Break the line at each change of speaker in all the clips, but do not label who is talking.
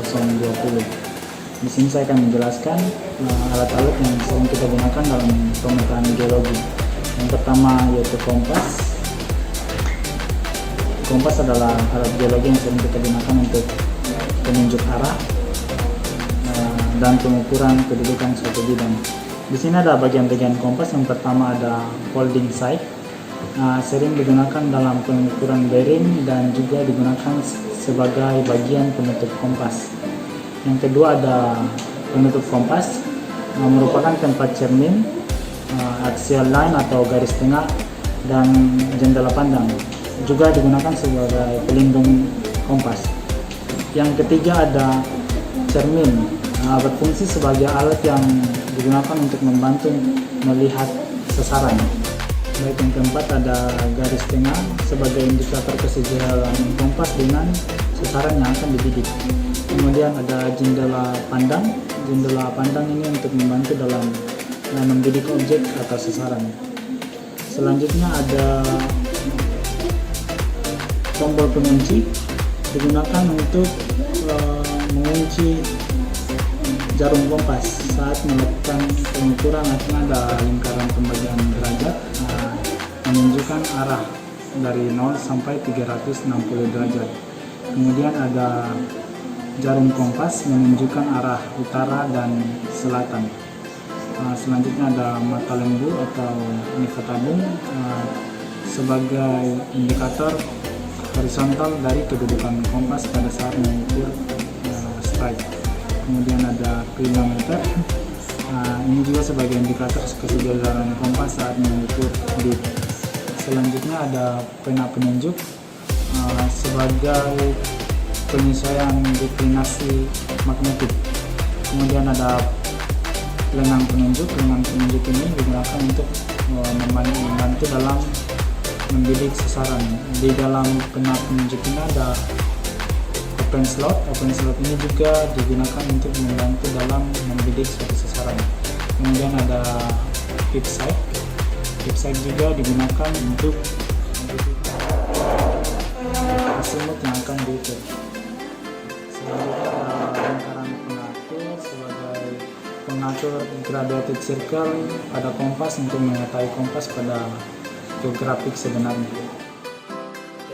020. Di sini saya akan menjelaskan alat-alat yang sering kita gunakan dalam pemetaan geologi. Yang pertama yaitu kompas. Kompas adalah alat geologi yang sering kita gunakan untuk penunjuk arah dan pengukuran kedudukan suatu bidang. Di sini ada bagian-bagian kompas. Yang pertama ada holding sight, sering digunakan dalam pengukuran bearing dan juga digunakan sebagai bagian penutup kompas. Yang kedua ada penutup kompas, merupakan tempat cermin, axial line atau garis tengah, dan jendela pandang. Juga digunakan sebagai pelindung kompas. Yang ketiga ada cermin, berfungsi sebagai alat yang digunakan untuk membantu melihat sasaran. Baik, yang keempat ada garis tengah sebagai indikator kesejalan kompas dengan sasaran yang akan dibidik. Kemudian ada jendela pandang. Jendela pandang ini untuk membantu dalam membidik objek atau sasaran. Selanjutnya ada tombol pengunci, digunakan untuk mengunci jarum kompas saat melakukan pengukuran. Artinya ada lingkaran pembagian derajat menunjukkan arah dari 0 sampai 360 derajat. Kemudian ada jarum kompas menunjukkan arah utara dan selatan. Selanjutnya ada mata lembu atau nivatabum sebagai indikator horizontal dari kedudukan kompas pada saat mengukur strike. Kemudian ada clinometer, ini juga sebagai indikator kesejalan kompas saat mengukur dip. Selanjutnya ada pena penunjuk sebagai penyesuaian deklinasi magnetik. Kemudian ada lengan penunjuk. Lengan penunjuk ini digunakan untuk membantu dalam membidik sasaran. Di dalam pena penunjuk ini ada open slot. Open slot ini juga digunakan untuk membantu dalam membidik suatu sasaran. Kemudian ada tip sight. Tip sight juga digunakan untuk azimuth yang akan diukur. Selanjutnya ada lingkaran pengatur sebagai pengatur graduated circle pada kompas untuk mengetahui kompas pada geografik sebenarnya.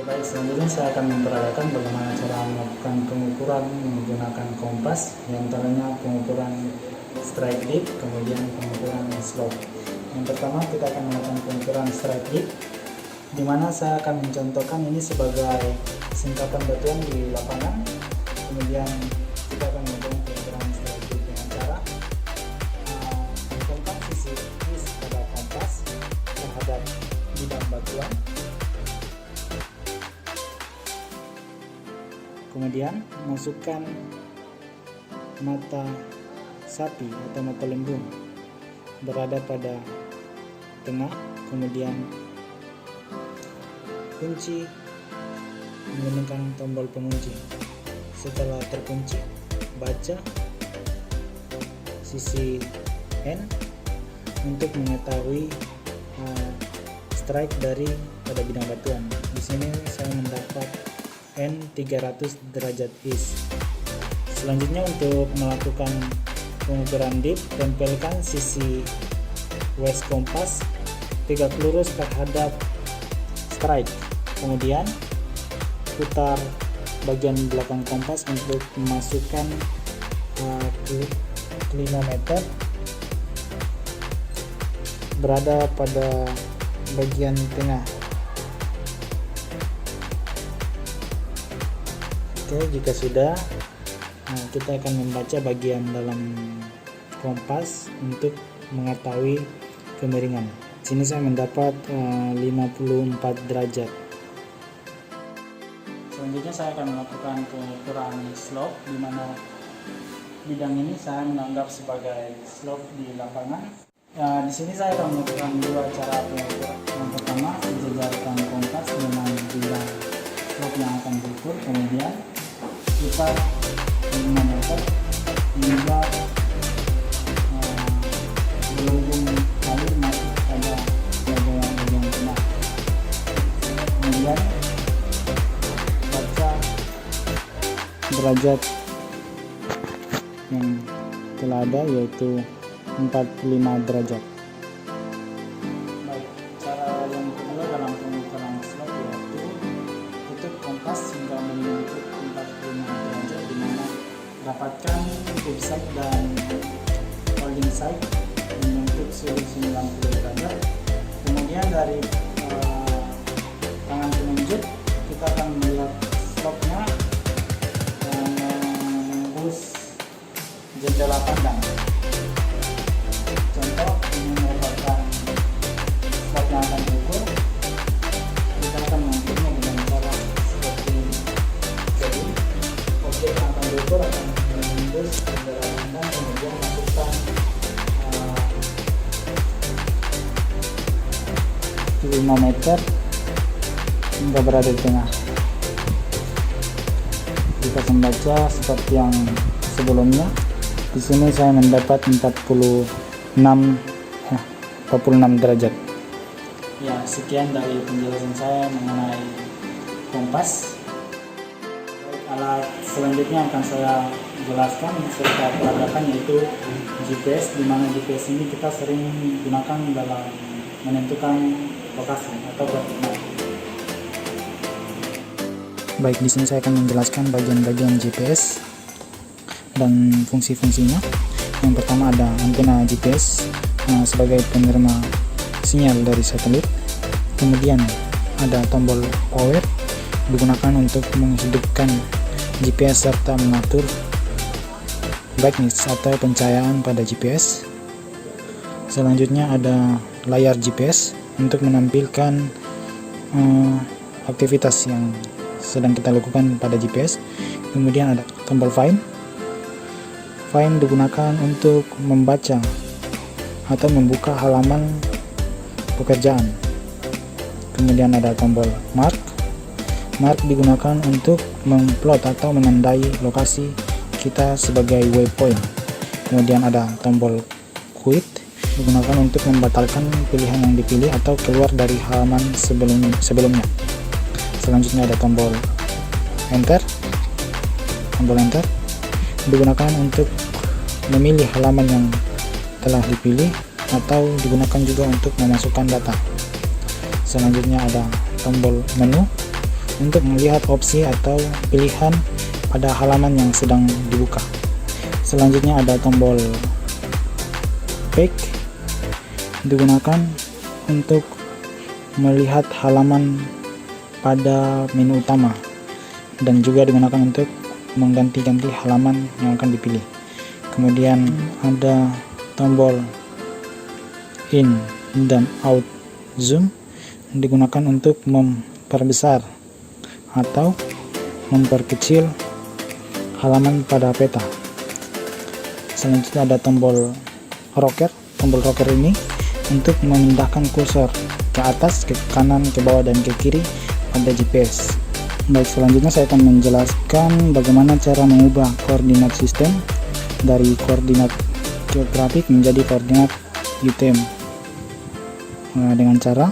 Baik, selanjutnya saya akan memperagakan bagaimana cara melakukan pengukuran menggunakan kompas, yang antaranya pengukuran strike dip, kemudian pengukuran slope. Yang pertama kita akan melakukan pengukuran strike dip, di mana saya akan mencontohkan ini sebagai singkatan batuan di lapangan. Kemudian kita akan melakukan pengukuran strike dip dengan cara menentukan sisi is pada kompas terhadap bidang batuan. Kemudian masukkan mata sapi atau mata lembu berada pada tengah. Kemudian kunci menggunakan tombol pengunci. Setelah terkunci, baca sisi N untuk mengetahui strike dari pada bidang batuan. Di sini saya mendapat N 300 derajat east. Selanjutnya untuk melakukan pengukuran dip, tempelkan sisi west kompas tegak lurus terhadap strike. Kemudian putar bagian belakang kompas untuk memasukkan clinometer berada pada bagian tengah. Oke, jika sudah, kita akan membaca bagian dalam kompas untuk mengetahui kemiringan. Di sini saya mendapat 54 derajat. Selanjutnya saya akan melakukan pengukuran slope, di mana bidang ini saya menganggap sebagai slope di lapangan. Di sini saya akan melakukan dua cara pengukuran. Yang pertama, menjejarkan kompas dengan bidang slope yang akan diukur, kemudian kita meter hingga berhubung air masuk pada bagian tengah. Kemudian baca derajat yang telah ada, yaitu 45 derajat. Baik, cara yang kedua dalam pengukuran slot yaitu tutup kompas hingga menyentuh 45 derajat, di mana dapatkan tube side dan holding side menyentuh suhu 90 derajat. Kemudian dari tangan penunjuk kita akan melihat slotnya menembus jendela pandang. Contoh, ini merupakan slot yang akan diukur. Kita akan mengukurnya dengan cara seperti ini. Jadi objek yang akan diukur akan menembus jendela pandang, kemudian masukkan 5 meter hingga berada di tengah. Jika membaca seperti yang sebelumnya, di sini saya mendapat 46 derajat. Ya, sekian dari penjelasan saya mengenai kompas. Alat selanjutnya akan saya jelaskan serta peragakan, yaitu GPS, di mana GPS ini kita sering gunakan dalam menentukan lokasi atau koordinat. Baik, di sini saya akan menjelaskan bagian-bagian GPS dan fungsi-fungsinya. Yang pertama ada antena GPS sebagai penerima sinyal dari satelit. Kemudian ada tombol power, digunakan untuk menghidupkan GPS serta mengatur brightness atau pencahayaan pada GPS. Selanjutnya ada layar GPS untuk menampilkan aktivitas yang sedang kita lakukan pada GPS. Kemudian ada tombol find. Find digunakan untuk membaca atau membuka halaman pekerjaan. Kemudian ada tombol mark. Mark digunakan untuk memplot atau menandai lokasi kita sebagai waypoint. Kemudian ada tombol quit, digunakan untuk membatalkan pilihan yang dipilih atau keluar dari halaman sebelumnya. Selanjutnya ada tombol enter. Tombol enter digunakan untuk memilih halaman yang telah dipilih atau digunakan juga untuk memasukkan data. Selanjutnya ada tombol menu untuk melihat opsi atau pilihan pada halaman yang sedang dibuka. Selanjutnya ada tombol back, digunakan untuk melihat halaman pada menu utama dan juga digunakan untuk mengganti-ganti halaman yang akan dipilih. Kemudian ada tombol in dan out zoom, digunakan untuk memperbesar atau memperkecil halaman pada peta. Selanjutnya ada tombol rocker. Tombol rocker ini untuk memindahkan kursor ke atas, ke kanan, ke bawah, dan ke kiri pada GPS. Baik, selanjutnya saya akan menjelaskan bagaimana cara mengubah koordinat sistem dari koordinat geografik menjadi koordinat UTM. Dengan cara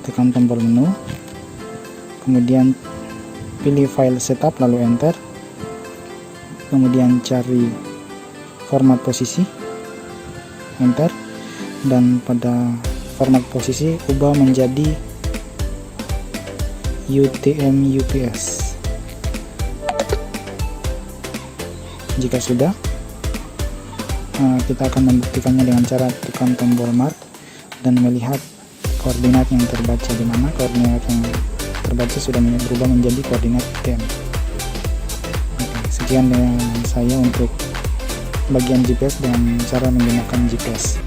tekan tombol menu, kemudian pilih file setup lalu enter, kemudian cari format posisi, enter, dan pada format posisi ubah menjadi UTM UPS. Jika sudah, kita akan membuktikannya dengan cara tekan tombol mark dan melihat koordinat yang terbaca, di mana koordinat yang terbaca sudah berubah menjadi koordinat UTM. Oke, sekian dari saya untuk bagian GPS dengan cara menggunakan GPS.